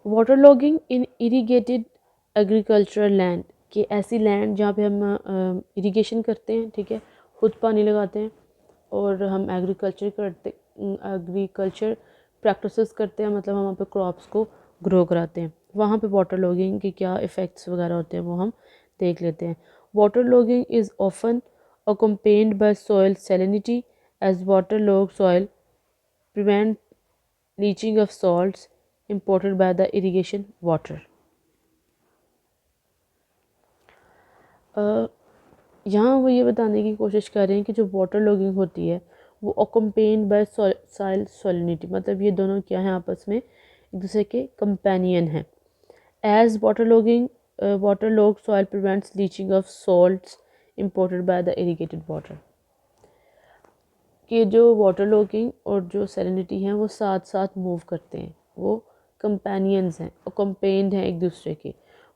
Water logging इन irrigated agricultural land, कि ऐसी land जहाँ पे हम इरीगेशन करते हैं, ठीक है, खुद पानी लगाते हैं और हम एग्रीकल्चर प्रैक्टिसेस करते हैं, मतलब हम वहाँ पे क्रॉप्स को ग्रो कराते हैं। वहाँ पे वाटर लॉगिंग के क्या इफ़ेक्ट्स वगैरह होते हैं वो हम देख लेते हैं। Water logging is often accompanied by soil salinity, as waterlogged soil prevent leaching of salts imported by the irrigation water. यहाँ वो ये बताने की कोशिश कर रहे हैं कि जो वाटर लॉगिंग होती है वो अकम्पेन्ड बाय सॉइल सॉलिनिटी, मतलब ये दोनों क्या हैं, आपस में एक दूसरे के कंपेनियन हैं। As water log soil prevents leaching of salts imported by the irrigated water, कि जो वाटर लॉगिंग और जो सैलिनिटी हैं वो साथ साथ मूव करते हैं, वो कंपेनियंस हैं और कंपेन्ड हैं एक दूसरे के।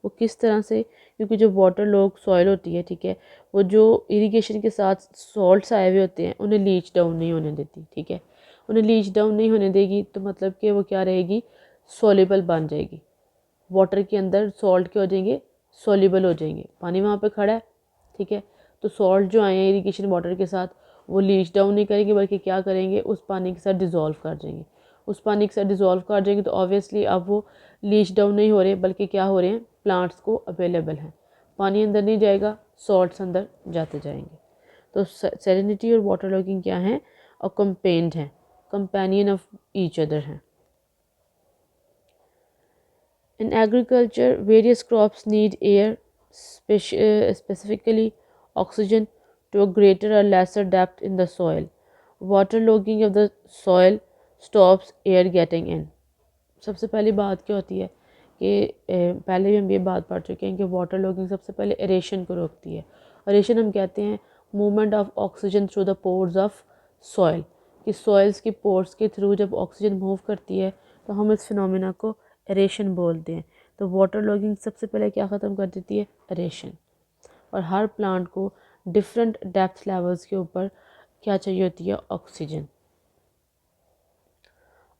वो किस तरह से, क्योंकि जो वाटर लॉग सॉइल होती है, ठीक है, वो जो इरिगेशन के साथ सॉल्ट्स आए हुए होते हैं उन्हें लीच डाउन नहीं होने देती, ठीक है। उन्हें लीच डाउन नहीं होने देगी तो मतलब कि वो क्या रहेगी, सॉल्युबल बन जाएगी, वाटर के अंदर सॉल्ट क्या हो जाएंगे, सॉल्युबल हो जाएंगे। पानी वहाँ पे खड़ा है, ठीक है, तो सॉल्ट जो आए हैं इरिगेशन वाटर के साथ वो लीच डाउन नहीं करेंगे, बल्कि क्या करेंगे, उस पानी के साथ डिज़ोल्व कर जाएंगे। उस पानी के साथ डिज़ोल्व कर जाएंगे तो ऑब्वियसली अब वो लीच डाउन नहीं हो रहे, बल्कि क्या हो रहे हैं, प्लांट्स को अवेलेबल हैं। पानी अंदर नहीं जाएगा, सॉल्ट्स अंदर जाते जाएंगे। तो सैलिनिटी और वाटर लॉगिंग क्या है, और कंपेन्ड हैं, कंपेनियन ऑफ ईच अदर हैं। In agriculture, various crops need air, specifically oxygen, to a greater or lesser depth in the soil. Waterlogging of the soil stops air getting in. सबसे पहली बात क्या होती है कि पहले भी हम ये बात पढ़ चुके हैं कि वाटर लॉगिंग सबसे पहले एरेशन को रोकती है। एरेशन हम कहते हैं movement of oxygen through the pores of soil, कि सॉइल्स की पोर्स के थ्रू जब ऑक्सीजन मूव करती है तो हम इस फिनोमिना को एरेशन बोलते हैं। तो वाटर लॉगिंग सबसे पहले क्या ख़त्म कर देती है, एरेशन। और हर प्लांट को डिफरेंट डेप्थ लेवल्स के ऊपर क्या चाहिए होती है, oxygen.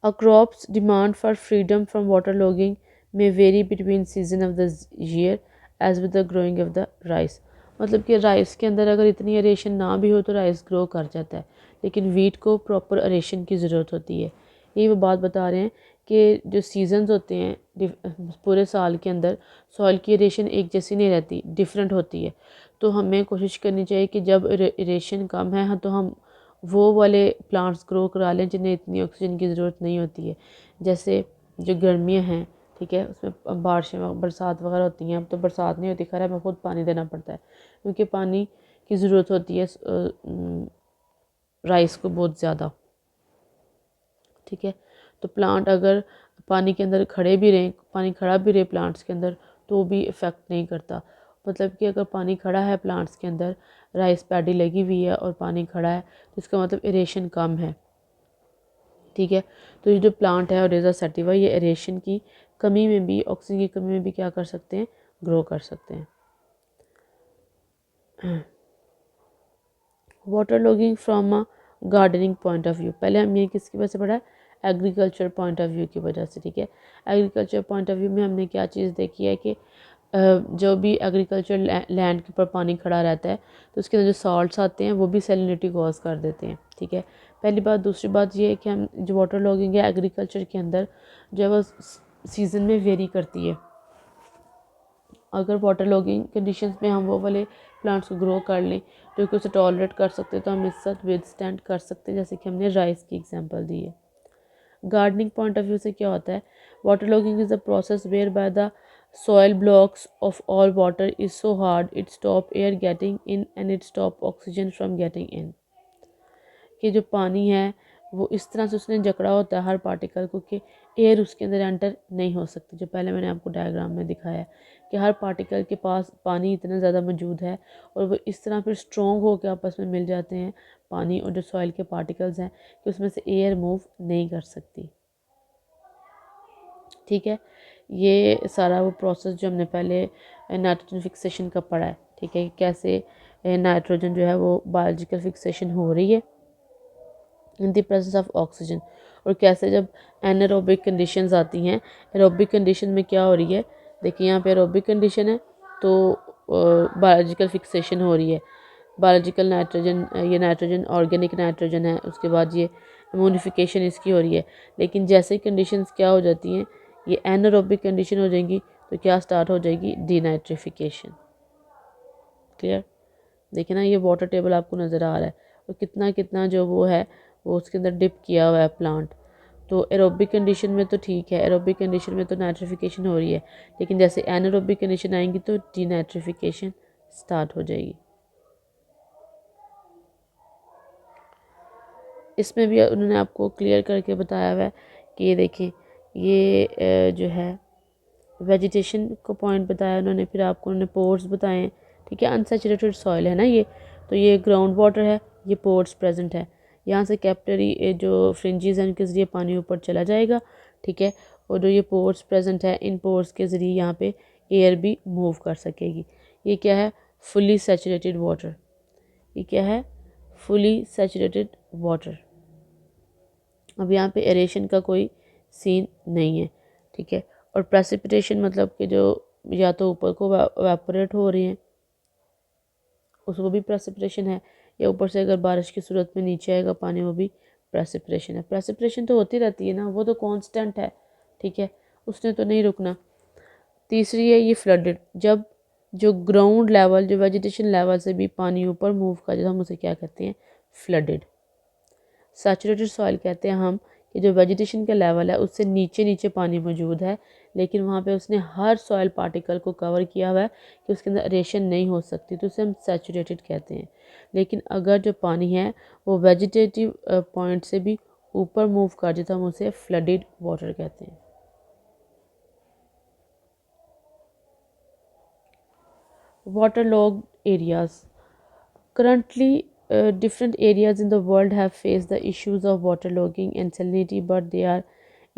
A crop's demand for freedom from waterlogging may vary between season of the year as with the growing of the rice. मतलब कि राइस के अंदर अगर इतनी एरेशन ना भी हो तो राइस ग्रो कर जाता है, लेकिन वीट को प्रॉपर एरेशन की ज़रूरत होती है। यही वो बात बता रहे हैं कि जो सीजन्स होते हैं पूरे साल के अंदर सॉइल की एरेशन एक जैसी नहीं रहती, डिफरेंट होती है। तो हमें कोशिश करनी चाहिए कि जब एरेशन कम है तो हम वो वाले प्लांट्स ग्रो करा लें जिन्हें इतनी ऑक्सीजन की ज़रूरत नहीं होती है। जैसे जो गर्मियाँ हैं, ठीक है, उसमें बारिशें बरसात वगैरह होती हैं। अब तो बरसात नहीं होती, खैर हमें खुद पानी देना पड़ता है क्योंकि पानी की ज़रूरत होती है राइस को बहुत ज़्यादा, ठीक है। तो प्लांट अगर पानी के अंदर खड़े भी रहें, पानी खड़ा भी रहे प्लांट्स के अंदर तो भी इफ़ेक्ट नहीं करता। मतलब कि अगर पानी खड़ा है प्लांट्स के अंदर, राइस पैडी लगी हुई है और पानी खड़ा है तो इसका मतलब एरेशन कम है, ठीक है। तो ये जो प्लांट है ओडेज़ा सैटिवा, ये एरेशन की कमी में भी, ऑक्सीजन की कमी में भी क्या कर सकते हैं, ग्रो कर सकते हैं। Water logging from a gardening point of view, पहले हम ये किसकी वजह से पढ़ा है, एग्रीकल्चर पॉइंट ऑफ व्यू की वजह से, ठीक है। एग्रीकल्चर पॉइंट ऑफ व्यू में हमने क्या चीज़ देखी है कि जो भी एग्रीकल्चर लैंड के ऊपर पानी खड़ा रहता है तो उसके अंदर जो सॉल्ट्स आते हैं वो भी सैलिनिटी कॉज कर देते हैं, ठीक है। पहली बात। दूसरी बात ये है कि हम जो वाटर लॉगिंग है एग्रीकल्चर के अंदर जो है वो सीज़न में वेरी करती है। अगर वाटर लॉगिंग कंडीशंस में हम वो वाले प्लांट्स को ग्रो कर लें जो कि उसे टॉलरेट कर सकते हैं तो हम इसके साथ विद स्टैंड कर सकते हैं, जैसे कि हमने राइस की एग्जांपल दी है। गार्डनिंग पॉइंट ऑफ व्यू से क्या होता है, water logging is the process where by the soil blocks of all water is so hard it stop air getting in and it stop oxygen from getting in, कि जो पानी है वो इस तरह से उसने जकड़ा होता है हर पार्टिकल को कि एयर उसके अंदर एंटर नहीं हो सकती। जो पहले मैंने आपको डायग्राम में दिखाया है कि हर पार्टिकल के पास पानी इतना ज़्यादा मौजूद है और वो इस तरह फिर स्ट्रॉन्ग होकर आपस में मिल जाते हैं पानी और जो सॉइल के पार्टिकल्स हैं कि उसमें से एयर मूव नहीं कर सकती, ठीक है। ये सारा वो प्रोसेस जो हमने पहले नाइट्रोजन फिक्सेशन का पढ़ा है, ठीक है, कैसे नाइट्रोजन जो है वो बायोलॉजिकल फिक्सेशन हो रही है in the presence of oxygen. और कैसे जब एनारोबिक कंडीशंस आती हैं, एरोबिक कंडीशन में क्या हो रही है, देखिए यहाँ पे एरोबिक कंडीशन है तो बायोलॉजिकल फिक्सेशन हो रही है, बायोलॉजिकल नाइट्रोजन, ये नाइट्रोजन ऑर्गेनिक नाइट्रोजन है, उसके बाद ये इम्यूनिफिकेशन इसकी हो रही है। लेकिन जैसे ही कंडीशंस क्या हो जाती हैं, ये एनारोबिक कंडीशन हो जाएंगी तो क्या स्टार्ट हो जाएगी, डीनाइट्रिफिकेशन। क्लियर? देखिए ना, ये वाटर टेबल आपको नज़र आ रहा है और कितना कितना जो वो है वो उसके अंदर डिप किया हुआ है प्लांट। तो एरोबिक कंडीशन में तो ठीक है, एरोबिक कंडीशन में तो नाइट्रिफिकेशन हो रही है, लेकिन जैसे एनारोबिक कंडीशन आएंगी तो डीनाइट्रिफिकेशन स्टार्ट हो जाएगी। इसमें भी उन्होंने आपको क्लियर करके बताया हुआ है कि ये देखें, ये जो है वेजिटेशन को पॉइंट बताया उन्होंने, फिर आपको उन्होंने पोर्स बताए हैं, ठीक है। अनसेचुरेटेड सॉइल है ना ये, तो ये ग्राउंड वाटर है, ये पोर्स प्रेजेंट है, यहाँ से कैपिलरी जो फ्रिंजेस हैं उनके ज़रिए पानी ऊपर चला जाएगा, ठीक है। और जो ये पोर्स प्रेजेंट है, इन पोर्स के ज़रिए यहाँ पे एयर भी मूव कर सकेगी। ये क्या है, फुली सेचुरेटेड वाटर, ये क्या है, फुली सेचुरेटेड वाटर। अब यहाँ पे एरेशन का कोई सीन नहीं है, ठीक है। और प्रेसिपिटेशन मतलब कि जो या तो ऊपर को वेपोरेट हो रही हैं उसको भी प्रेसिपिटेशन है, या ऊपर से अगर बारिश की सूरत में नीचे आएगा पानी वो भी प्रेसिपिटेशन है। प्रेसिपिटेशन तो होती रहती है ना, वो तो कांस्टेंट है, ठीक है, उसने तो नहीं रुकना। तीसरी है ये फ्लडेड, जब जो ग्राउंड लेवल, जो वेजिटेशन लेवल से भी पानी ऊपर मूव कर जाता है, हम उसे क्या कहते हैं, फ्लडेड। सैचुरेटेड सॉइल कहते हैं हम कि जो वेजिटेशन का लेवल है उससे नीचे नीचे पानी मौजूद है, लेकिन वहाँ पे उसने हर सॉइल पार्टिकल को कवर किया हुआ है कि उसके अंदर एरेशन नहीं हो सकती, तो उसे हम सैचुरेटेड कहते हैं। लेकिन अगर जो पानी है वो वेजिटेटिव पॉइंट से भी ऊपर मूव कर जाता है, हम उसे फ्लडेड वाटर कहते हैं। Waterlogged areas. Currently, different areas in the world have faced the issues of waterlogging and salinity, but they are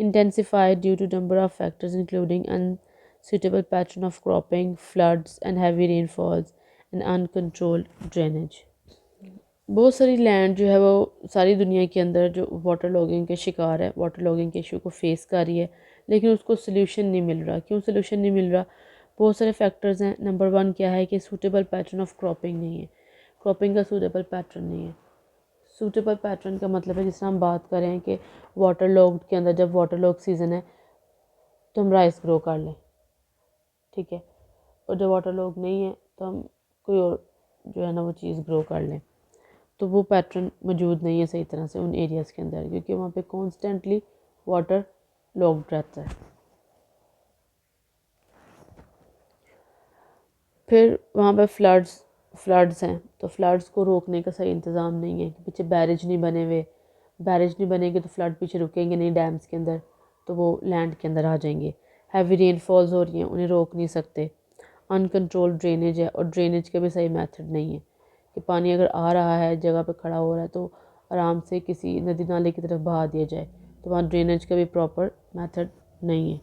intensified due to number of factors, including unsuitable pattern of cropping, floods, and heavy rainfalls, and uncontrolled drainage. बहुत सारी land जो है वो सारी दुनिया के अंदर जो वाटर लॉगिंग के शिकार है, वाटर लॉगिंग के इशू को फेस कर रही है, लेकिन उसको सोल्यूशन नहीं मिल रहा। क्यों सोल्यूशन नहीं मिल रहा? बहुत सारे फैक्टर्स हैं। नंबर वन क्या है कि सूटेबल पैटर्न ऑफ क्रॉपिंग नहीं है, क्रॉपिंग का सूटेबल पैटर्न नहीं है। सूटेबल पैटर्न का मतलब है, जिस तरह हम बात कर रहे हैं कि वाटर लॉग के अंदर जब वाटर लॉग सीज़न है तो हम राइस ग्रो कर लें, ठीक है, और जब वाटर लॉग नहीं है तो हम कोई और जो है ना वो चीज़ ग्रो कर लें। तो वो पैटर्न मौजूद नहीं है सही तरह से उन एरियाज़ के अंदर, क्योंकि वहाँ पे कॉन्स्टेंटली वाटर लॉग्ड रहता है। फिर वहाँ पे फ्लड्स हैं, तो फ्लड्स को रोकने का सही इंतज़ाम नहीं है कि पीछे बैरेज नहीं बने हुए, बैरेज नहीं बनेंगे तो फ्लड पीछे रुकेंगे नहीं डैम्स के अंदर, तो वो लैंड के अंदर आ जाएंगे। हैवी रेनफॉल्स हो रही हैं, उन्हें रोक नहीं सकते। अनकंट्रोल्ड ड्रेनेज है, और ड्रेनेज का भी सही मेथड नहीं है कि पानी अगर आ रहा है जगह पे खड़ा हो रहा है तो आराम से किसी नदी नाले की तरफ बहा दिया जाए, तो वहाँ ड्रेनेज का भी प्रॉपर मेथड नहीं है।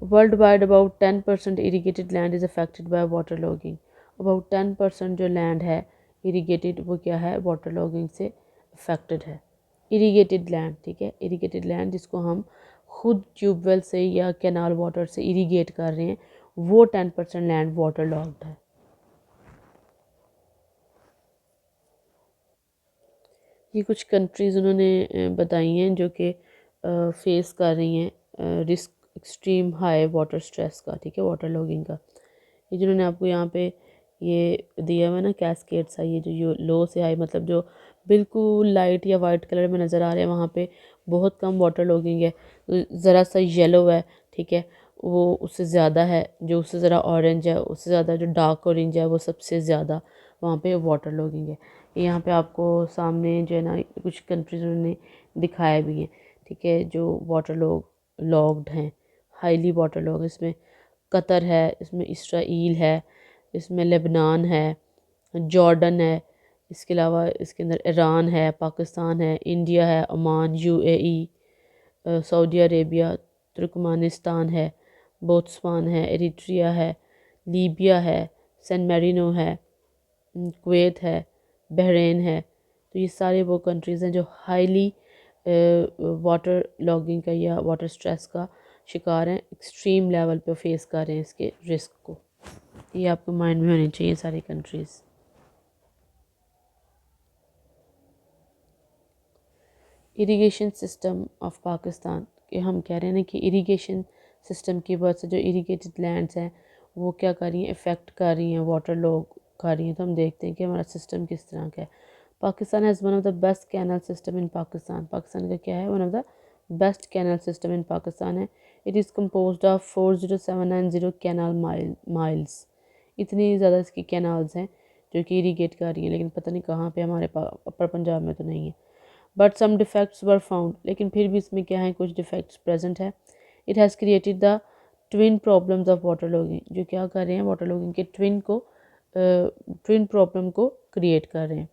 World wide about 10% irrigated land is affected by water logging. About 10% जो लैंड है इरीगेटेड, वो क्या है, वाटर लॉगिंग से अफेक्टेड है। इरीगेटेड लैंड, ठीक है, इरीगेटेड लैंड जिसको हम खुद ट्यूबवेल से या कैनाल वाटर से इरीगेट कर रहे हैं, वो 10% लैंड वाटर लॉग्ड है। ये कुछ कंट्रीज़ उन्होंने बताई हैं जो कि फेस कर रही हैं risk extreme high water stress का, ठीक है, वाटर लॉगिंग का। ये जिन्होंने आपको यहाँ पे ये दिया हुआ है ना कैस्केड सा, ये जो लो से हाई मतलब जो बिल्कुल लाइट या वाइट कलर में नज़र आ रहे हैं वहाँ पे बहुत कम वाटर लॉगिंग है। ज़रा सा येलो है, ठीक है, वो उससे ज़्यादा है, जो उससे ज़रा ऑरेंज है उससे ज़्यादा, जो डार्क ऑरेंज है वो सबसे ज़्यादा वहाँ पे वाटर लॉगिंग है। यहाँ पे आपको सामने जो है ना कुछ कंट्रीज उन्होंने दिखाया भी है, ठीक है, जो वाटर लॉग्ड हैं, हाईली वाटर लॉग। इसमें कतर है, इसमें इसराइल है, इसमें लेबनान है, जॉर्डन है, इसके अलावा इसके अंदर ईरान है, पाकिस्तान है, इंडिया है, Oman, UAE, Saudi Arabia, Turkmenistan है, बोत्सवान है, एरिट्रिया है, लीबिया है, सैन मैरिनो है, कुवैत है, बहरीन है। तो ये सारे वो कंट्रीज़ हैं जो हाईली वाटर लॉगिंग का या वाटर स्ट्रेस का शिकार हैं, एक्सट्रीम लेवल पे फेस कर रहे हैं इसके रिस्क को। ये आपको माइंड में होनी चाहिए सारी countries. Irrigation system of Pakistan कि हम कह रहे हैं ना कि इरिगेशन सिस्टम की वजह से जो इरिगेटेड लैंड्स हैं वो क्या कर रही हैं, इफ़ेक्ट कर रही हैं, वाटर लॉग कर रही हैं। तो हम देखते हैं कि हमारा सिस्टम किस तरह का है। Pakistan has one of the best canal system in Pakistan. Pakistan का क्या है, one of the best canal system in Pakistan है। It is compose of 40790 canal miles. इतनी ज़्यादा इसकी कैनाल्स हैं जो कि इरीगेट कर रही हैं, लेकिन पता नहीं कहाँ पे, हमारे अपर पंजाब में तो नहीं है। But some defects were found, लेकिन फिर भी इसमें क्या है, कुछ डिफेक्ट्स प्रेजेंट है। It has created the twin problems of water logging, जो क्या कर रहे हैं, वाटर लॉगिंग के ट्विन प्रॉब्लम को क्रिएट कर रहे हैं।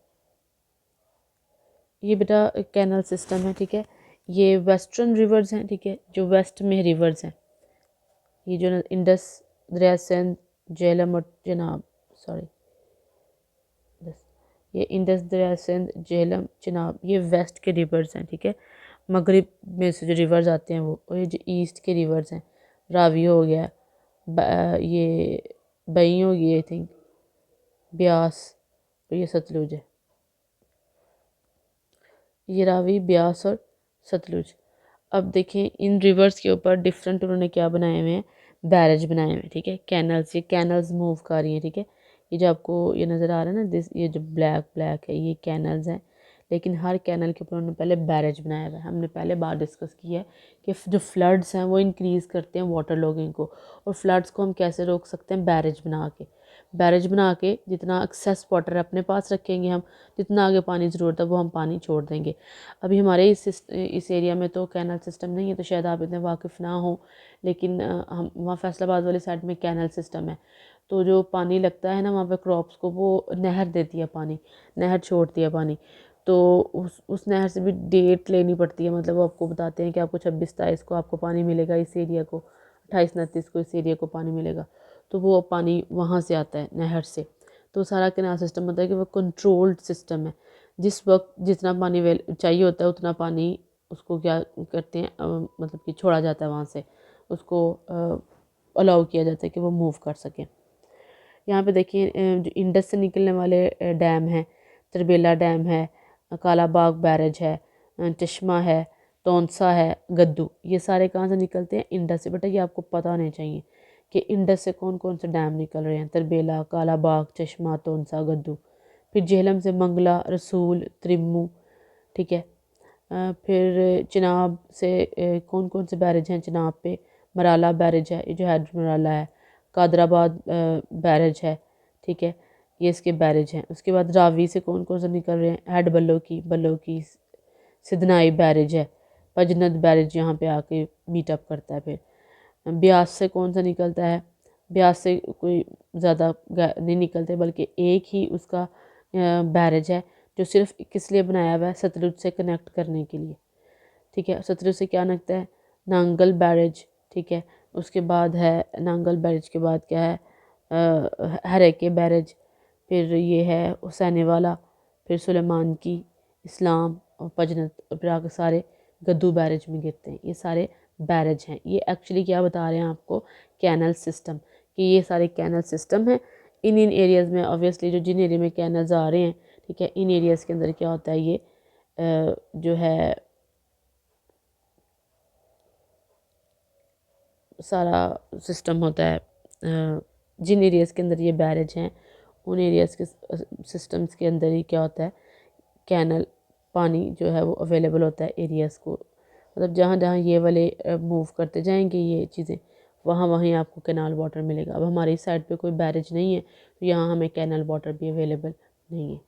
ये बेटा कैनल सिस्टम है, ठीक है। ये वेस्टर्न रिवर्स हैं, ठीक है, जो वेस्ट में रिवर्स हैं। ये जो इंडस, दरिया सिंध, झेलम और चिनाब, सॉरी, ये इंडस, दरिया सिंध, झेलम, चिनाब, ये वेस्ट के रिवर्स हैं, ठीक है। मगरिब में से जो रिवर्स आते हैं वो, और ये जो ईस्ट के रिवर्स हैं, रावी हो गया, ये बई हो गई, आई थिंक ब्यास, और ये सतलुज है। ये रावी, ब्यास और सतलुज। अब देखें इन रिवर्स के ऊपर डिफरेंट उन्होंने क्या बनाए हुए हैं, बैरेज बनाए हुए हैं, ठीक है। कैनल्स, ये कैनल्स मूव कर रही हैं, ठीक है। ये जो आपको ये नज़र आ रहा है ना, ये जो ब्लैक ब्लैक है, ये कैनल्स हैं। लेकिन हर कैनल के ऊपर उन्होंने पहले बैरेज बनाया हुआ है। हमने पहले बार डिस्कस किया है कि जो फ्लड्स हैं वो इंक्रीज़ करते हैं वाटर लॉगिंग को, और फ्लड्स को हम कैसे रोक सकते हैं, बैरेज बना के। बैरेज बना के जितना एक्सेस वाटर अपने पास रखेंगे हम, जितना आगे पानी ज़रूरत है वो हम पानी छोड़ देंगे। अभी हमारे इस एरिया में तो कैनल सिस्टम नहीं है, तो शायद आप इतने वाकिफ़ ना हो, लेकिन हम वहाँ फैसलाबाद वाली साइड में कैनल सिस्टम है। तो जो पानी लगता है ना वहाँ पे क्रॉप्स को, वो नहर देती है पानी, नहर छोड़ती है पानी। तो उस नहर से भी डेट लेनी पड़ती है, मतलब वो आपको बताते हैं कि आपको 26-27 को आपको पानी मिलेगा इस एरिया को, 28-29 को इस एरिया को पानी मिलेगा। तो वो पानी वहाँ से आता है नहर से। तो सारा कैनाल सिस्टम होता है कि वो कंट्रोल्ड सिस्टम है। जिस वक्त जितना पानी चाहिए होता है उतना पानी उसको क्या करते हैं, मतलब कि छोड़ा जाता है वहाँ से, उसको अलाउ किया जाता है कि वो मूव कर सकें। यहाँ पे देखिए जो इंडस से निकलने वाले डैम हैं, तरबेला डैम है, कालाबाग बैरेज है, चश्मा है, तौंसा है, गद्दू, ये सारे कहाँ से निकलते हैं, इंडस से। बेटा ये आपको पता होना चाहिए कि इंडस से कौन कौन से डैम निकल रहे हैं, तरबेला, कालाबाग, चश्मा, तौंसा, गद्दू। फिर झेलम से मंगला, रसूल, त्रिम्मू, ठीक है। फिर चिनाब से कौन कौन से बैरेज हैं, चिनाब पे मराला बैरेज है, ये जो हैड मराला है, कादराबाद बैरेज है, ठीक है, ये इसके बैरेज हैं। उसके बाद रावी से कौन कौन से निकल रहे हैं, हेड बल्लो की सिदनाई बैरेज है, पजनद बैरेज यहाँ पे आके मीटअप करता है। फिर ब्यास से कौन सा निकलता है, ब्यास से कोई ज़्यादा नहीं निकलते, बल्कि एक ही उसका बैरेज है जो सिर्फ किस लिए बनाया हुआ है, सतलुज से कनेक्ट करने के लिए, ठीक है। सतलुज से क्या लगता है, नांगल बैरेज, ठीक है। उसके बाद है नांगल बैरेज के बाद क्या है, हरेके बैरेज, फिर ये है हुसैन वाला, फिर सुलेमान की, इस्लाम और पजनत, और फिर आगे सारे गद्दू बैरेज में गिरते हैं। ये सारे बैरेज हैं। ये एक्चुअली क्या बता रहे हैं आपको, कैनल सिस्टम, कि ये सारे कैनल सिस्टम हैं। इन एरियाज़ में ऑब्वियसली जो जिन एरिया में कैनल्स आ रहे हैं, ठीक है, इन एरियाज़ के अंदर क्या होता है, ये जो है सारा सिस्टम होता है। जिन एरियाज़ के अंदर ये बैरेज हैं उन एरियाज़ के सिस्टम्स के अंदर ही क्या होता है, कैनल पानी जो है वो अवेलेबल होता है एरियाज़ को। मतलब जहाँ जहाँ ये वाले मूव करते जाएंगे ये चीज़ें, वहाँ वहीं आपको कैनाल वाटर मिलेगा। अब हमारी साइड पे कोई बैरेज नहीं है, तो यहाँ हमें कैनल वाटर भी अवेलेबल नहीं है।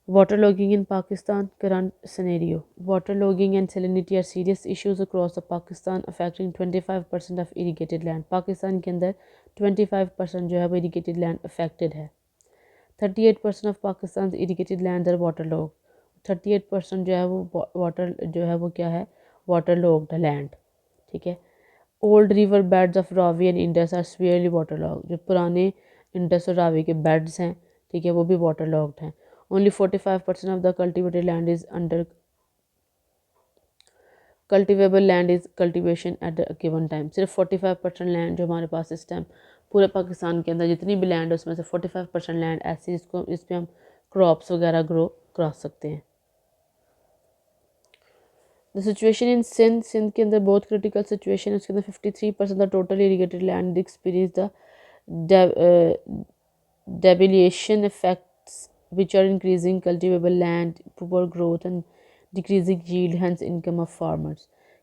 Waterlogging in Pakistan current scenario. Waterlogging and salinity are serious issues across the Pakistan, affecting 25% of irrigated land. Pakistan के अंदर 25% जो है वो irrigated land affected है। 38% of Pakistan's irrigated lands are waterlogged. 38% जो है वो वाटर जो है वो क्या है, waterlogged land, ठीक है। Old river beds of Ravi and Indus are severely waterlogged. जो पुराने इंडस और रावी के बेड्स हैं, ठीक है, वो भी वाटर लॉक्ड हैं। Only 45% of the cultivated land is under cultivable land is cultivation at the given time. सिर्फ 45% लैंड जो हमारे पास इस टाइम पूरे पाकिस्तान के अंदर जितनी भी लैंड है उसमें से 45% लैंड ऐसी इस पर हम क्रॉप्स वगैरह ग्रो करा सकते हैं। द सिचुएशन इन सिंध के अंदर बहुत क्रिटिकल सिचुएशन है। उसके अंदर 53% the total irrigated land experience the debilitation effects which are increasing cultivable land, poor growth and decreasing yield, hence income of farmers।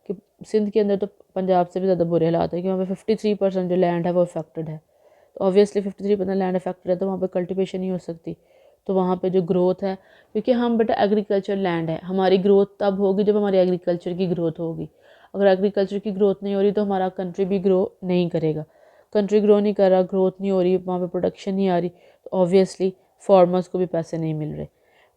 कि सिंध के अंदर तो पंजाब से भी ज़्यादा बुरे हालात है कि वहाँ पे 53% जो लैंड है वो अफेक्टेड है। तो ऑब्वियसली 53% लैंड अफेक्टेड है तो वहाँ पे कल्टिवेशन नहीं हो सकती, तो वहाँ पे जो ग्रोथ है, क्योंकि हम बेटा एग्रीकल्चर लैंड है, हमारी ग्रोथ तब होगी जब हमारी एग्रीकल्चर की ग्रोथ होगी। अगर एग्रीकल्चर की ग्रोथ नहीं हो रही तो हमारा कंट्री भी ग्रो नहीं करेगा। कंट्री ग्रो नहीं कर रहा, ग्रोथ नहीं हो रही, वहाँ पे प्रोडक्शन नहीं आ रही, तो ऑब्वियसली फार्मर्स को भी पैसे नहीं मिल रहे।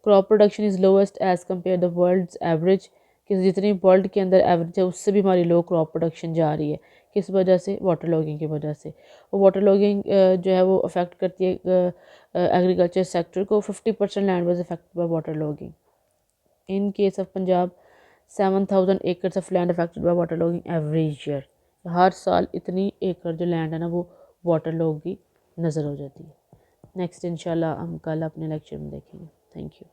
Crop production is lowest as compare the world's average, कि जितनी वर्ल्ड के अंदर एवरेज है उससे भी हमारी लो क्रॉप प्रोडक्शन जा रही है। किस वजह से? वाटर लॉगिंग की वजह से। और वाटर लॉगिंग जो है वो अफेक्ट करती है एग्रीकल्चर सेक्टर को। 50% land was affected by water logging. In case of Punjab 7,000 acres of land affected by water logging every year. हर साल इतनी एकड़ जो लैंड है ना वो वाटर लॉग की नज़र हो जाती है। नेक्स्ट इंशाल्लाह हम कल अपने लेक्चर में देखेंगे। Thank you.